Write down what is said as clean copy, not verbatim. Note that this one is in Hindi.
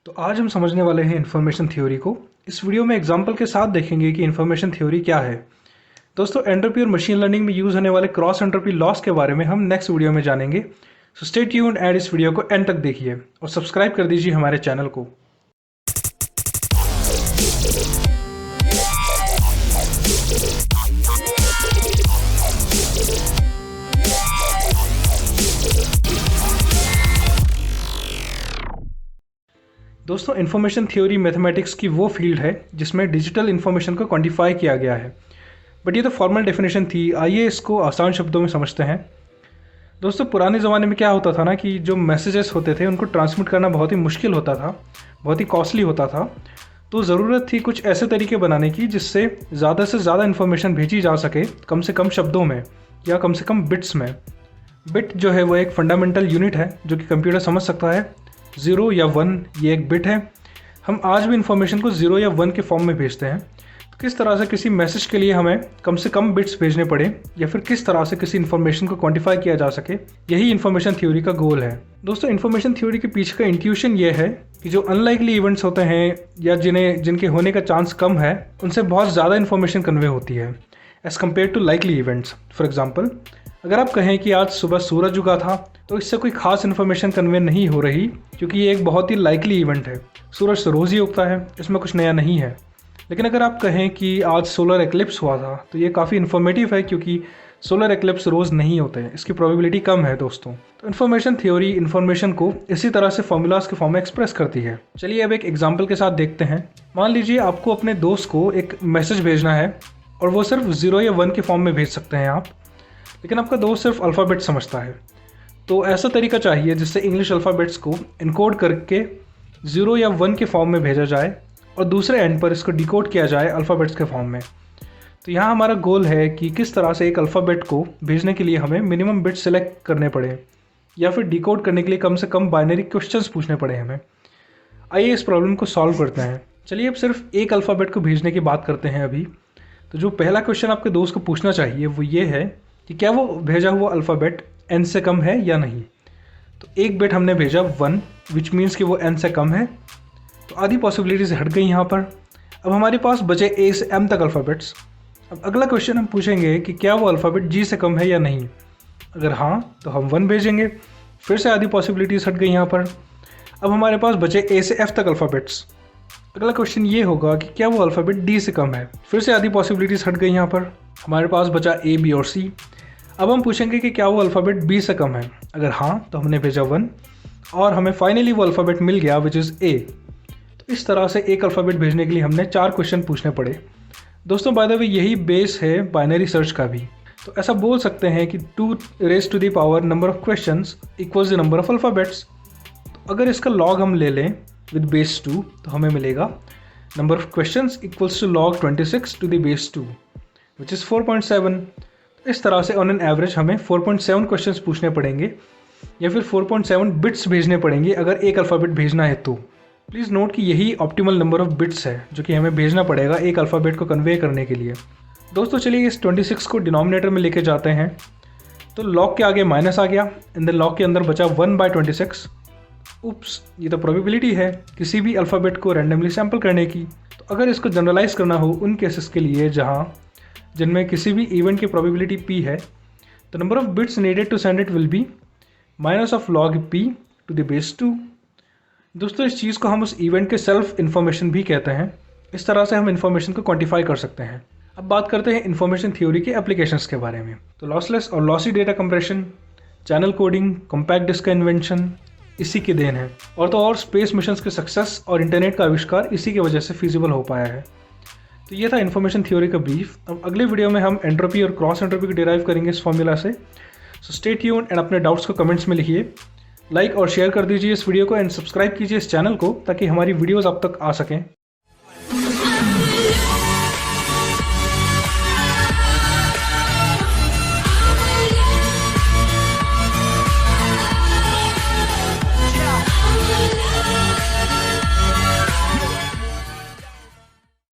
तो आज हम समझने वाले हैं इन्फॉर्मेशन थ्योरी को। इस वीडियो में एग्जांपल के साथ देखेंगे कि इन्फॉर्मेशन थ्योरी क्या है। दोस्तों, एंट्रोपी और मशीन लर्निंग में यूज़ होने वाले क्रॉस एंट्रोपी लॉस के बारे में हम नेक्स्ट वीडियो में जानेंगे। सो स्टे ट्यून्ड एंड इस वीडियो को एंड तक देखिए और सब्सक्राइब कर दीजिए हमारे चैनल को। दोस्तों, इन्फॉर्मेशन थ्योरी मैथमेटिक्स की वो फील्ड है जिसमें डिजिटल इन्फॉर्मेशन को क्वांटिफाई किया गया है। बट ये तो फॉर्मल डेफिनेशन थी, आइए इसको आसान शब्दों में समझते हैं। दोस्तों, पुराने ज़माने में क्या होता था ना कि जो मैसेजेस होते थे उनको ट्रांसमिट करना बहुत ही मुश्किल होता था, बहुत ही कॉस्टली होता था। तो ज़रूरत थी कुछ ऐसे तरीके बनाने की जिससे ज़्यादा से ज़्यादा इन्फॉर्मेशन भेजी जा सके कम से कम शब्दों में या कम से कम बिट्स में। बिट जो है वो एक फंडामेंटल यूनिट है जो कि कंप्यूटर समझ सकता है। 0 या 1 ये एक बिट है। हम आज भी इन्फॉर्मेशन को 0 या 1 के फॉर्म में भेजते हैं। तो किस तरह से किसी मैसेज के लिए हमें कम से कम बिट्स भेजने पड़े या फिर किस तरह से किसी इन्फॉर्मेशन को क्वांटिफाई किया जा सके, यही इन्फॉर्मेशन थ्योरी का गोल है। दोस्तों, इन्फॉर्मेशन थ्योरी के पीछे का इंट्यूशन ये है कि जो अनलाइकली इवेंट्स होते हैं या जिनके होने का चांस कम है, उनसे बहुत ज़्यादा इन्फॉर्मेशन कन्वे होती है as compared to likely events. For example, अगर आप कहें कि आज सुबह सूरज उगा था तो इससे कोई खास इन्फॉर्मेशन कन्वे नहीं हो रही, क्योंकि ये एक बहुत ही लाइकली इवेंट है। सूरज तो रोज़ ही उगता है, इसमें कुछ नया नहीं है। लेकिन अगर आप कहें कि आज सोलर एक्लिप्स हुआ था तो ये काफ़ी इन्फॉर्मेटिव है, क्योंकि सोलर एक्लिप्स रोज़ नहीं होते हैं, इसकी प्रोबेबिलिटी कम है। दोस्तों, तो इन्फॉर्मेशन थ्योरी इन्फॉर्मेशन को इसी तरह से फॉर्मूलाज के फॉर्म में एक्सप्रेस करती है। चलिए अब एक एग्जाम्पल के साथ देखते हैं। मान लीजिए आपको अपने दोस्त को एक मैसेज भेजना है और वो सिर्फ 0 या 1 के फॉर्म में भेज सकते हैं आप, लेकिन आपका दोस्त सिर्फ अल्फ़ाबेट समझता है। तो ऐसा तरीका चाहिए जिससे इंग्लिश अल्फ़ाबेट्स को इनकोड करके 0 या 1 के फॉर्म में भेजा जाए और दूसरे एंड पर इसको डिकोड किया जाए अल्फ़ाबेट्स के फॉर्म में। तो यहाँ हमारा गोल है कि किस तरह से एक अल्फ़ाबेट को भेजने के लिए हमें मिनिमम बिट सेलेक्ट करने पड़े या फिर डिकोड करने के लिए कम से कम बाइनरी क्वेश्चंस पूछने पड़े हमें। आइए इस प्रॉब्लम को सॉल्व करते हैं। चलिए अब सिर्फ एक अल्फ़ाबेट को भेजने की बात करते हैं अभी। तो जो पहला क्वेश्चन आपके दोस्त को पूछना चाहिए वो ये है कि क्या वो भेजा हुआ अल्फ़ाबेट n से कम है या नहीं। तो एक बिट हमने भेजा 1, विच मीन्स कि वो n से कम है, तो आधी पॉसिबिलिटीज हट गई यहाँ पर। अब हमारे पास बचे a से m तक अल्फ़ाबेट्स। अब अगला क्वेश्चन हम पूछेंगे कि क्या वो अल्फ़ाबेट g से कम है या नहीं। अगर हाँ तो हम 1 भेजेंगे, फिर से आधी पॉसिबिलिटीज हट गई यहाँ पर। अब हमारे पास बचे a से f तक अल्फ़ाबेट्स। अगला क्वेश्चन ये होगा कि क्या वो अल्फ़ाबेट d से कम है, फिर से आधी पॉसिबिलिटीज हट गई यहाँ पर। हमारे पास बचा a, b और c। अब हम पूछेंगे कि क्या वो अल्फ़ाबेट b से कम है। अगर हाँ तो हमने भेजा 1 और हमें फाइनली वो अल्फ़ाबेट मिल गया विच इज़ a। तो इस तरह से एक अल्फ़ाबेट भेजने के लिए हमने 4 क्वेश्चन पूछने पड़े। दोस्तों, बाय द वे यही बेस है बाइनरी सर्च का भी। तो ऐसा बोल सकते हैं कि 2 raise to the power number of questions equals the number of alphabets. तो अगर इसका लॉग हम ले लें विद बेस 2 तो हमें मिलेगा number of questions equals to log 26 to the base 2 which is 4.7। इस तरह से ऑन एन एवरेज हमें 4.7 क्वेश्चंस पूछने पड़ेंगे या फिर 4.7 बिट्स भेजने पड़ेंगे अगर एक अल्फ़ाबेट भेजना है तो। प्लीज़ नोट कि यही ऑप्टिमल नंबर ऑफ बिट्स है जो कि हमें भेजना पड़ेगा एक अल्फ़ाबेट को कन्वे करने के लिए। दोस्तों, चलिए इस 26 को डिनोमिनेटर में लेके जाते हैं। तो लॉग के आगे माइनस आ गया, इन द लॉग के अंदर बचा 1/26। उप्स, ये तो प्रोबेबिलिटी है किसी भी अल्फ़ाबेट को रैंडमली सैम्पल करने की। तो अगर इसको जनरलाइज करना हो उन केसेस के लिए जिनमें किसी भी इवेंट की प्रोबेबिलिटी p है, तो number of bits needed to send it will be minus of log p to the base 2। दोस्तों, इस चीज़ को हम उस इवेंट के सेल्फ इन्फॉर्मेशन भी कहते हैं। इस तरह से हम इन्फॉर्मेशन को क्वांटिफाई कर सकते हैं। अब बात करते हैं इन्फॉर्मेशन थ्योरी के एप्लीकेशंस के बारे में। तो लॉसलेस और lossy data compression, channel coding, compact disc का इन्वेंशन इसी की देन है। और तो और स्पेस मिशंस के सक्सेस और इंटरनेट का आविष्कार इसी की वजह से फिजिबल हो पाया है। तो ये था इन्फॉर्मेशन थ्योरी का ब्रीफ। अब अगले वीडियो में हम एंट्रोपी और क्रॉस एंट्रोपी को डिराइव करेंगे इस फॉर्मूला से। सो स्टे ट्यून्ड एंड अपने डाउट्स को कमेंट्स में लिखिए, लाइक और शेयर कर दीजिए इस वीडियो को एंड सब्सक्राइब कीजिए इस चैनल को ताकि हमारी वीडियोस आप तक आ सकें।